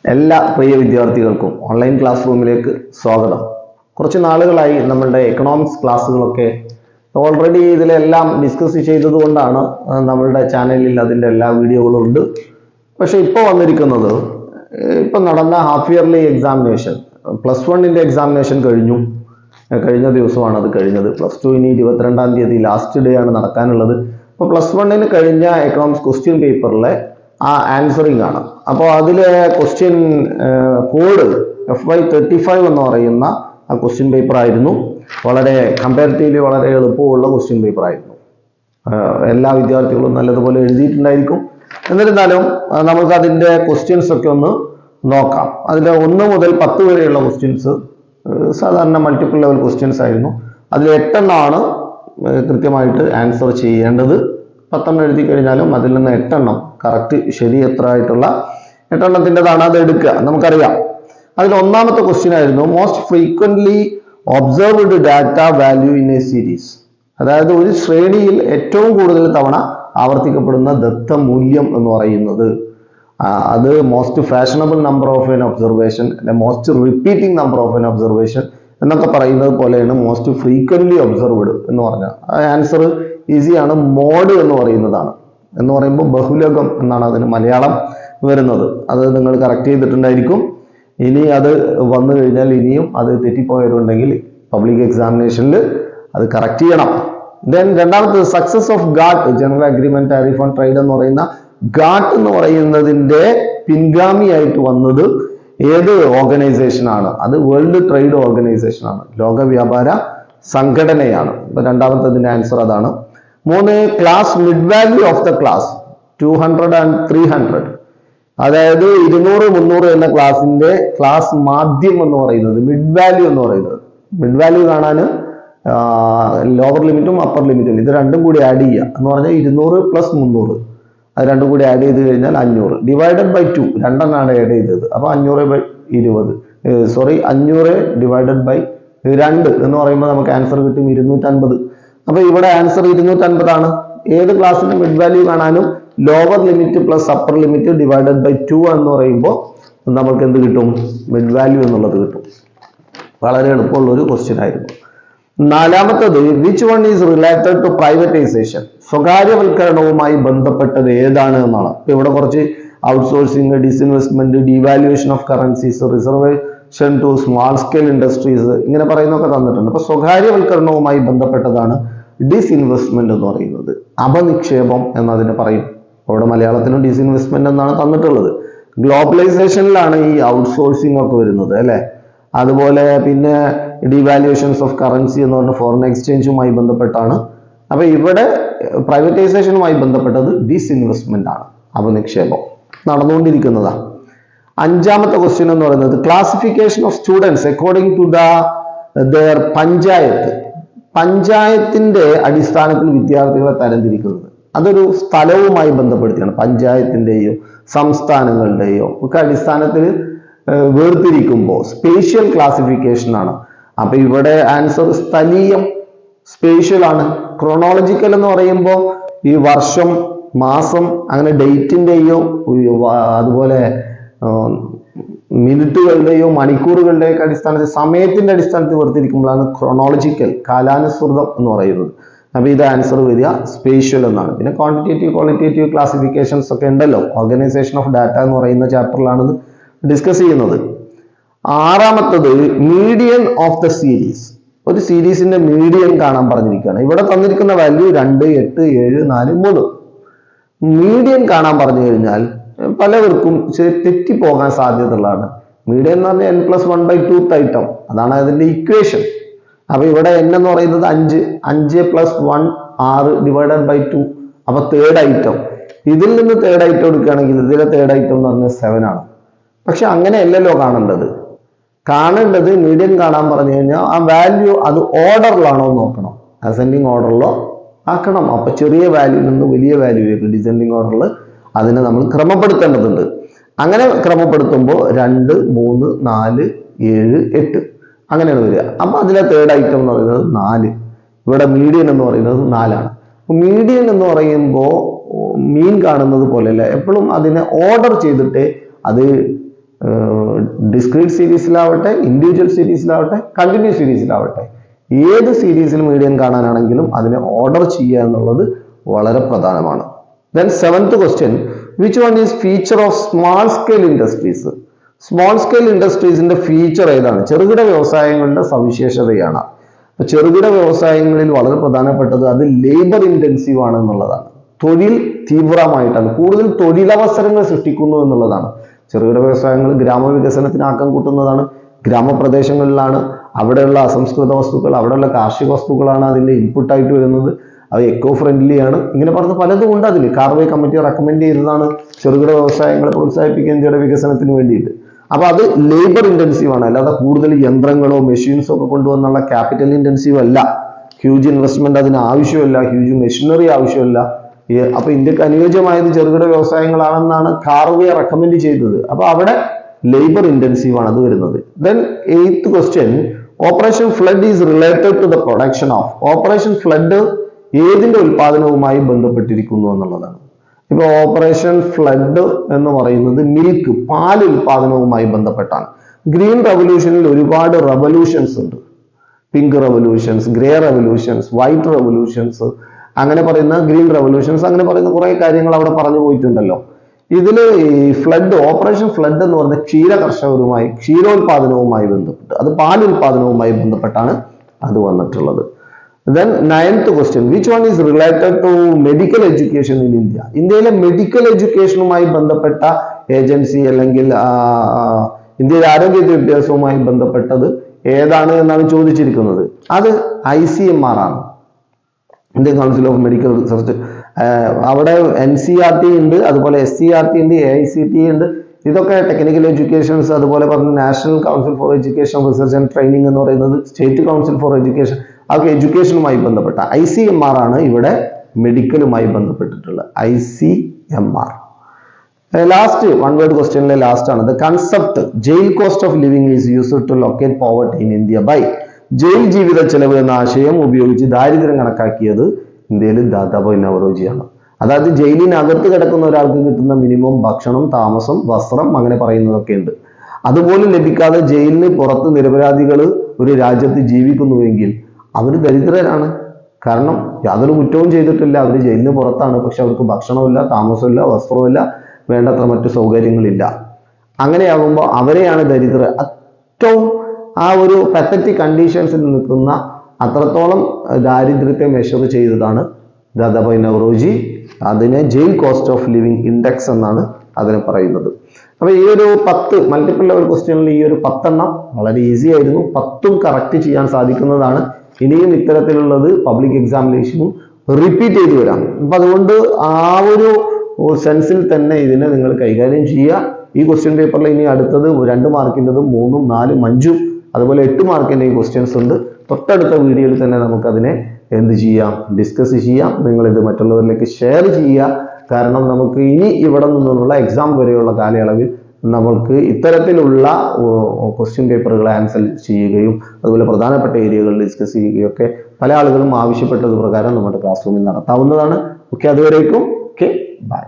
എല്ലാ പ്രിയ വിദ്യാർത്ഥികൾക്കും online class റൂമിലേക്ക് സ്വാഗതം. കുറച്ച് നാളുകളായി നമ്മളുടെ എക്കണോമിക്സ് ക്ലാസ്സുകളൊക്കെ ഓൾറെഡി ഇതിലെല്ലാം ഡിസ്കസ് ചെയ്തതുകൊണ്ടാണ് നമ്മളുടെ ചാനലിൽ അതിൻ്റെ എല്ലാ വീഡിയോകളും ഉണ്ട്. പക്ഷെ ഇപ്പോൾ വന്നിരിക്കുന്നത് ഇപ്പം നടന്ന ഹാഫ് ഇയർലി എക്സാമിനേഷൻ, +1 എക്സാമിനേഷൻ കഴിഞ്ഞ ദിവസമാണ് അത് കഴിഞ്ഞത്. +2 ഇനി 22-ാം തീയതി ലാസ്റ്റ് ഡേ ആണ് നടക്കാനുള്ളത്. അപ്പോൾ +1 കഴിഞ്ഞ എക്കണോമിക്സ് ക്വസ്റ്റ്യൻ പേപ്പറിലെ ആ ആൻസറിങ് ആണ്. അപ്പോൾ അതിലെ ക്വസ്റ്റ്യൻ കോഡ് FY35 എന്ന് പറയുന്ന ആ ക്വസ്റ്റ്യൻ പേപ്പർ ആയിരുന്നു. വളരെ കമ്പാരിറ്റീവ്ലി വളരെ എളുപ്പമുള്ള ക്വസ്റ്റ്യൻ പേപ്പർ ആയിരുന്നു. എല്ലാ വിദ്യാർത്ഥികളും നല്ലതുപോലെ എഴുതിയിട്ടുണ്ടായിരിക്കും. എന്നിരുന്നാലും നമുക്ക് അതിൻ്റെ ക്വസ്റ്റ്യൻസ് ഒക്കെ ഒന്ന് നോക്കാം. അതിൽ 1 മുതൽ 10 വരെയുള്ള ക്വസ്റ്റ്യൻസ് സാധാരണ മൾട്ടിപ്പിൾ ലെവൽ ക്വസ്റ്റ്യൻസ് ആയിരുന്നു. അതിൽ 8 കൃത്യമായിട്ട് ആൻസർ ചെയ്യേണ്ടത്. 10 എഴുതി കഴിഞ്ഞാലും അതിൽ നിന്ന് 8 കറക്റ്റ് ശരി എത്ര ആയിട്ടുള്ള 8 അത് എടുക്കുക. നമുക്കറിയാം. അതിൽ ഒന്നാമത്തെ ക്വസ്റ്റ്യൻ ആയിരുന്നു most frequently observed data value in A series. അതായത് ഒരു ശ്രേണിയിൽ ഏറ്റവും കൂടുതൽ തവണ ആവർത്തിക്കപ്പെടുന്ന ദത്ത മൂല്യം എന്ന് പറയുന്നത് അത് most fashionable number of N observation, most repeating number of N observation എന്നൊക്കെ പറയുന്നത് പോലെയാണ് മോസ്റ്റ് ഫ്രീക്വന്റ്ലി ഒബ്സർവ്ഡ് എന്ന് പറഞ്ഞാൽ ആൻസർ ഈസിയാണ്. മോഡ് എന്ന് പറയുന്നതാണ്. എന്ന് പറയുമ്പോൾ ബഹുലകം എന്നാണ് അതിന് മലയാളം വരുന്നത്. അത് നിങ്ങൾ കറക്റ്റ് ചെയ്തിട്ടുണ്ടായിരിക്കും. ഇനി അത് വന്നു കഴിഞ്ഞാൽ ഇനിയും അത് തെറ്റിപ്പോയവരുണ്ടെങ്കിൽ പബ്ലിക് എക്സാമിനേഷനിൽ അത് കറക്റ്റ് ചെയ്യണം. ദെൻ രണ്ടാമത് success of GATT, general agreement tariff on trade എന്ന് പറയുന്ന ഗാട്ട് എന്ന് പറയുന്നതിന്റെ പിൻഗാമിയായിട്ട് വന്നത് ഏത് ഓർഗനൈസേഷൻ ആണ്? അത് വേൾഡ് ട്രേഡ് ഓർഗനൈസേഷൻ ആണ്, ലോക വ്യാപാര സംഘടനയാണ്. അപ്പൊ രണ്ടാമത്തതിന്റെ ആൻസർ അതാണ്. 3 class mid value of the class 200 and 300. അതായത് 200, 300 എന്ന ക്ലാസിന്റെ ക്ലാസ് മാധ്യം എന്ന് പറയുന്നത് മിഡ് വാല്യൂ എന്ന് പറയുന്നത്. മിഡ് വാല്യൂ കാണാൻ ലോവർ ലിമിറ്റും അപ്പർ ലിമിറ്റും ഇത് രണ്ടും കൂടി ആഡ് ചെയ്യുക എന്ന് പറഞ്ഞാൽ 200 + 300 അത് രണ്ടും കൂടി ആഡ് ചെയ്ത് കഴിഞ്ഞാൽ 500 ഡിവൈഡഡ് ബൈ 2 രണ്ടെണ്ണമാണ് ആഡ് ചെയ്തത്. അപ്പൊ 500/20 500 ഡിവൈഡഡ് ബൈ 2 എന്ന് പറയുമ്പോൾ നമുക്ക് ആൻസർ കിട്ടും 250. അപ്പൊ ഇവിടെ ആൻസർ 250 ആണ്. ഏത് ക്ലാസ്സിന്റെ മിഡ് വാല്യൂ കാണാനും lower limit plus upper limit divided by 2 എന്ന് പറയുമ്പോൾ നമുക്ക് എന്ത് കിട്ടും? മിഡ് വാല്യൂ എന്നുള്ളത് കിട്ടും. വളരെ എളുപ്പമുള്ള ഒരു ക്വസ്റ്റ്യൻ ആയിരുന്നു. നാലാമത്തത് which one is related to privatisation, സ്വകാര്യവൽക്കരണവുമായി ബന്ധപ്പെട്ടത് ഏതാണ് എന്നാണ്. ഇപ്പൊ ഇവിടെ കുറച്ച് outsourcing, disinvestment, devaluation of currencies, reservation to small scale industries ഇങ്ങനെ പറയുന്നതൊക്കെ തന്നിട്ടുണ്ട്. അപ്പൊ സ്വകാര്യവൽക്കരണവുമായി ബന്ധപ്പെട്ടതാണ് ഡിസ്ഇൻവെസ്റ്റ്മെന്റ് എന്ന് പറയുന്നത്. അപനിക്ഷേപം എന്നതിനെ പറയും. അവിടെ മലയാളത്തിലും ഡിസ്ഇൻവെസ്റ്റ്മെന്റ് എന്നാണ് തന്നിട്ടുള്ളത്. ഗ്ലോബലൈസേഷനിലാണ് ഈ ഔട്ട്സോഴ്സിംഗ് ഒക്കെ വരുന്നത് അല്ലെ. അതുപോലെ പിന്നെ ഡിവാലുവേഷൻസ് ഓഫ് കറൻസി എന്ന് പറഞ്ഞ ഫോറിൻ എക്സ്ചേഞ്ചുമായി ബന്ധപ്പെട്ടാണ്. അപ്പൊ ഇവിടെ പ്രൈവറ്റൈസേഷനുമായി ബന്ധപ്പെട്ടത് ഡിസ്ഇൻവെസ്റ്റ്മെന്റ് ആണ്, അപനിക്ഷേപം നടന്നുകൊണ്ടിരിക്കുന്നതാണ്. അഞ്ചാമത്തെ ക്വസ്റ്റ്യൻ എന്ന് പറയുന്നത് classification of students according to their panchayat. പഞ്ചായത്തിന്റെ അടിസ്ഥാനത്തിൽ വിദ്യാർത്ഥികളെ തരംതിരിക്കുന്നത് അതൊരു സ്ഥലവുമായി ബന്ധപ്പെടുത്തിയാണ്. പഞ്ചായത്തിന്റെയോ സംസ്ഥാനങ്ങളുടെയോ ഒക്കെ അടിസ്ഥാനത്തിൽ വേർതിരിക്കുമ്പോൾ സ്പേഷ്യൽ ക്ലാസിഫിക്കേഷൻ ആണ്. അപ്പൊ ഇവിടെ ആൻസർ സ്ഥലീയം, സ്പേഷ്യൽ ആണ്. ക്രോണോളജിക്കൽ എന്ന് പറയുമ്പോൾ ഈ വർഷം, മാസം അങ്ങനെ ഡേറ്റിന്റെയോ അതുപോലെ മിനിറ്റുകളുടെയോ മണിക്കൂറുകളുടെയോ ഒക്കെ അടിസ്ഥാനത്തിൽ സമയത്തിന്റെ അടിസ്ഥാനത്തിൽ വേർതിരിക്കുമ്പോഴാണ് ക്രോണോളജിക്കൽ, കാലാനുസൃതം എന്ന് പറയുന്നത്. അപ്പൊ ഇത് ആൻസർ വരിക സ്പേഷ്യൽ എന്നാണ്. പിന്നെ ക്വാണ്ടിറ്റേറ്റീവ്, ക്വാളിറ്റേറ്റീവ് ക്ലാസിഫിക്കേഷൻസ് ഒക്കെ ഉണ്ടല്ലോ. ഓർഗനൈസേഷൻ ഓഫ് ഡാറ്റ എന്ന് പറയുന്ന ചാപ്റ്ററിലാണ് ഇത് ഡിസ്കസ് ചെയ്യുന്നത്. ആറാമത്തത് മീഡിയൻ ഓഫ് ദ സീരീസ്. ഒരു സീരീസിന്റെ മീഡിയൻ കാണാൻ പറഞ്ഞിരിക്കുകയാണ്. ഇവിടെ തന്നിരിക്കുന്ന വാല്യൂ 2, 8, 7, 4, 3. മീഡിയൻ കാണാൻ പറഞ്ഞു കഴിഞ്ഞാൽ പലവർക്കും തെറ്റിപ്പോകാൻ സാധ്യതയുള്ളതാണ്. മീഡിയൻ എന്ന് പറഞ്ഞാൽ n+1/2 ഐറ്റം, അതാണ് അതിന്റെ ഇക്വേഷൻ. അപ്പൊ ഇവിടെ n എന്ന് പറയുന്നത് 5, 5 + 1 6 ഡിവൈഡഡ് ബൈ 2. അപ്പൊ തേർഡ് ഐറ്റം, ഇതിൽ നിന്ന് തേർഡ് ഐറ്റം എടുക്കുകയാണെങ്കിൽ ഇതിലെ തേർഡ് ഐറ്റം എന്ന് പറഞ്ഞാൽ 7 ആണ്. പക്ഷെ അങ്ങനെയല്ലല്ലോ കാണേണ്ടത് മീഡിയൻ കാണാൻ പറഞ്ഞു കഴിഞ്ഞാൽ ആ വാല്യൂ അത് ഓർഡറിലാണോ എന്ന് നോക്കണം. അസെൻഡിങ് ഓർഡറിലോ ആക്കണം. അപ്പൊ ചെറിയ വാല്യൂവിൽ നിന്ന് വലിയ വാല്യൂവിലേക്ക് ഡിസെൻഡിങ് ഓർഡറിൽ അതിനെ നമ്മൾ ക്രമപ്പെടുത്തേണ്ടതുണ്ട്. അങ്ങനെ ക്രമപ്പെടുത്തുമ്പോൾ 2, 3, 4, 7, 8 അങ്ങനെയാണ് വരിക. അപ്പൊ അതിലെ തേർഡ് ഐറ്റം എന്ന് പറയുന്നത് 4. ഇവിടെ മീഡിയൻ എന്ന് പറയുന്നത് 4 ആണ്. മീഡിയൻ എന്ന് പറയുമ്പോൾ മീൻ കാണുന്നത് പോലെയല്ല, എപ്പോഴും അതിനെ ഓർഡർ ചെയ്തിട്ട് അത് ഡിസ്ക്രീറ്റ് സീരീസിലാവട്ടെ, ഇൻഡിവിജ്വൽ സീരീസിലാവട്ടെ, കണ്ടിന്യൂസ് സീരീസിലാവട്ടെ, ഏത് സീരീസിൽ മീഡിയൻ കാണാനാണെങ്കിലും അതിനെ ഓർഡർ ചെയ്യുക എന്നുള്ളത് വളരെ പ്രധാനമാണ്. Then 7th question, which one is feature of small scale industries? Small scale ഇൻഡസ്ട്രീസിന്റെ ഫീച്ചർ ഏതാണ്? ചെറുകിട വ്യവസായങ്ങളുടെ സവിശേഷതയാണ്. അപ്പൊ ചെറുകിട വ്യവസായങ്ങളിൽ വളരെ പ്രധാനപ്പെട്ടത് അത് ലേബർ ഇന്റൻസീവ് ആണ് എന്നുള്ളതാണ്. തൊഴിൽ തീവ്രമായിട്ടാണ്, കൂടുതൽ തൊഴിലവസരങ്ങൾ സൃഷ്ടിക്കുന്നു എന്നുള്ളതാണ്. ചെറുകിട വ്യവസായങ്ങൾ ഗ്രാമവികസനത്തിന് ആക്കം കൂട്ടുന്നതാണ്. ഗ്രാമപ്രദേശങ്ങളിലാണ് അവിടെയുള്ള അസംസ്കൃത വസ്തുക്കൾ, അവിടെയുള്ള കാർഷിക വസ്തുക്കളാണ് അതിന്റെ ഇൻപുട്ടായിട്ട് വരുന്നത്. അത് എക്കോ ഫ്രണ്ട്ലി ആണ്. ഇങ്ങനെ പറഞ്ഞ പലതും ഉണ്ട് അതിൽ. കാർവേ കമ്മിറ്റി റെക്കമെൻഡ് ചെയ്തതാണ് ചെറുകിട വ്യവസായങ്ങളെ പ്രോത്സാഹിപ്പിക്കാൻ, ഇന്ത്യയുടെ വികസനത്തിന് വേണ്ടിയിട്ട്. അപ്പൊ അത് ലേബർ ഇന്റൻസീവ് ആണ്, അല്ലാതെ കൂടുതൽ യന്ത്രങ്ങളോ മെഷീൻസോ ഒക്കെ കൊണ്ടുവന്നുള്ള ക്യാപിറ്റൽ ഇന്റൻസീവ് അല്ല. ഹ്യൂജ് ഇൻവെസ്റ്റ്മെന്റ് അതിന് ആവശ്യമില്ല, ഹ്യൂജ് മെഷീനറി ആവശ്യമില്ല. അപ്പൊ ഇന്ത്യക്ക് അനുയോജ്യമായത് ചെറുകിട വ്യവസായങ്ങളാണെന്നാണ് കാർവേ റെക്കമെൻഡ് ചെയ്തത്. അപ്പൊ അവിടെ ലേബർ ഇന്റൻസീവ് ആണ് അത് വരുന്നത്. Then 8th question, operation flood is related to the production of? Operation flood ഏതിന്റെ ഉൽപാദനവുമായി ബന്ധപ്പെട്ടിരിക്കുന്നു എന്നുള്ളതാണ്. ഇപ്പൊ ഓപ്പറേഷൻ ഫ്ലഡ് എന്ന് പറയുന്നത് മിൽക്ക്, പാൽ ഉൽപാദനവുമായി ബന്ധപ്പെട്ടാണ്. ഗ്രീൻ റവല്യൂഷനിൽ ഒരുപാട് റവല്യൂഷൻസ് ഉണ്ട്. Pink revolutions, grey revolutions, white revolutions, അങ്ങനെ പറയുന്ന ഗ്രീൻ റവല്യൂഷൻസ്, അങ്ങനെ പറയുന്ന കുറെ കാര്യങ്ങൾ അവിടെ പറഞ്ഞു പോയിട്ടുണ്ടല്ലോ. ഇതില് ഈ ഫ്ലഡ്, ഓപ്പറേഷൻ ഫ്ലഡ് എന്ന് പറയുന്ന ക്ഷീര കർഷകരുമായി, ക്ഷീരോത്പാദനവുമായി ബന്ധപ്പെട്ട്, അത് പാൽ ഉൽപാദനവുമായി ബന്ധപ്പെട്ടാണ് അത് വന്നിട്ടുള്ളത്. Then 9th question, which one is related to medical education in India? ഇന്ത്യയിലെ മെഡിക്കൽ എഡ്യൂക്കേഷനുമായി ബന്ധപ്പെട്ട ഏജൻസി അല്ലെങ്കിൽ ഇന്ത്യയിലെ ആരോഗ്യ വിദ്യാഭ്യാസവുമായി ബന്ധപ്പെട്ടത് ഏതാണ് എന്നാണ് ചോദിച്ചിരിക്കുന്നത്. അത് ICMR ആണ്, Indian council of medical research. അവിടെ NCERT ഉണ്ട്, അതുപോലെ SCERT ഉണ്ട്, AICT ഉണ്ട്. ഇതൊക്കെ ടെക്നിക്കൽ എഡ്യൂക്കേഷൻസ്. അതുപോലെ പറഞ്ഞ national council for education research and training എന്ന് പറയുന്നത് സ്റ്റേറ്റ് കൗൺസിൽ ഫോർ എഡ്യൂക്കേഷൻ. അതൊക്കെ എഡ്യൂക്കേഷനുമായി ബന്ധപ്പെട്ട. ICMR ആണ് ഇവിടെ മെഡിക്കലുമായി ബന്ധപ്പെട്ടിട്ടുള്ള ICMR. ലാസ്റ്റ് വൺ വേർഡ് ക്വസ്റ്റ്യനിലെ ലാസ്റ്റ് ആണ്. The concept jail cost of living is used to locate poverty in India by? Jail ജീവിത ചെലവ് എന്ന ആശയം ഉപയോഗിച്ച് ദാരിദ്ര്യം കണക്കാക്കിയത് ഇന്ത്യയിൽ ദാദാഭായ് നവറോജിയാണ്. അതായത് ജയിലിനകത്ത് കിടക്കുന്ന ഒരാൾക്ക് കിട്ടുന്ന മിനിമം ഭക്ഷണം, താമസം, വസ്ത്രം, അങ്ങനെ പറയുന്നതൊക്കെ ഉണ്ട്. അതുപോലും ലഭിക്കാതെ ജയിലിന് പുറത്ത് നിരപരാധികൾ ഒരു രാജ്യത്ത് ജീവിക്കുന്നുവെങ്കിൽ അവർ ദരിദ്രരാണ്. കാരണം യാതൊരു കുറ്റവും ചെയ്തിട്ടില്ല, അവർ ജയിലിന് പുറത്താണ്. പക്ഷെ അവർക്ക് ഭക്ഷണമില്ല, താമസമില്ല, വസ്ത്രമില്ല, വേണ്ടത്ര മറ്റു സൗകര്യങ്ങളില്ല. അങ്ങനെയാകുമ്പോൾ അവരെയാണ് ദരിദ്രർ. ഏറ്റവും ആ ഒരു പത്തറ്റിക് കണ്ടീഷൻസിൽ നിൽക്കുന്ന അത്രത്തോളം ദാരിദ്ര്യത്തെ മെഷർ ചെയ്തതാണ് ദാദാഭായ് നവറോജി. അതിനെ jail cost of living index എന്നാണ് അതിനെ പറയുന്നത്. അപ്പൊ ഈ ഒരു 10 മൾട്ടിപ്പിൾ ലെവൽ ക്വസ്റ്റ്യനിൽ ഈ ഒരു 10 വളരെ ഈസി ആയിരുന്നു. 10ഉം കറക്റ്റ് ചെയ്യാൻ സാധിക്കുന്നതാണ്. ഇനിയും ഇത്തരത്തിലുള്ളത് പബ്ലിക് എക്സാമിനേഷനും റിപ്പീറ്റ് ചെയ്ത് വരാം. അപ്പൊ അതുകൊണ്ട് ആ ഒരു സെൻസിൽ തന്നെ ഇതിനെ നിങ്ങൾ കൈകാര്യം ചെയ്യുക. ഈ ക്വസ്റ്റ്യൻ പേപ്പറിൽ ഇനി അടുത്തത് 2 മാർക്കിൻ്റെതും 3ഉം 4ഉം 5ഉം അതുപോലെ 8 മാർക്കിൻ്റെയും ക്വസ്റ്റ്യൻസ് ഉണ്ട്. തൊട്ടടുത്ത വീഡിയോയിൽ തന്നെ നമുക്കതിനെ എന്ത് ചെയ്യാം, ഡിസ്കസ് ചെയ്യാം. നിങ്ങളിത് മറ്റുള്ളവരിലേക്ക് ഷെയർ ചെയ്യുക. കാരണം നമുക്ക് ഇനി ഇവിടെ നിന്നുള്ള എക്സാം വരെയുള്ള കാലയളവിൽ നമ്മൾക്ക് ഇത്തരത്തിലുള്ള ക്വസ്റ്റ്യൻ പേപ്പറുകൾ ആൻസർ ചെയ്യുകയും അതുപോലെ പ്രധാനപ്പെട്ട ഏരിയകൾ ഡിസ്കസ് ചെയ്യുകയും ഒക്കെ പല ആളുകളും ആവശ്യപ്പെട്ടത് പ്രകാരം നമ്മുടെ ക്ലാസ് റൂമിൽ നടത്താവുന്നതാണ്. ഓക്കെ, അതുവരേക്കും ഓക്കെ, ബൈ.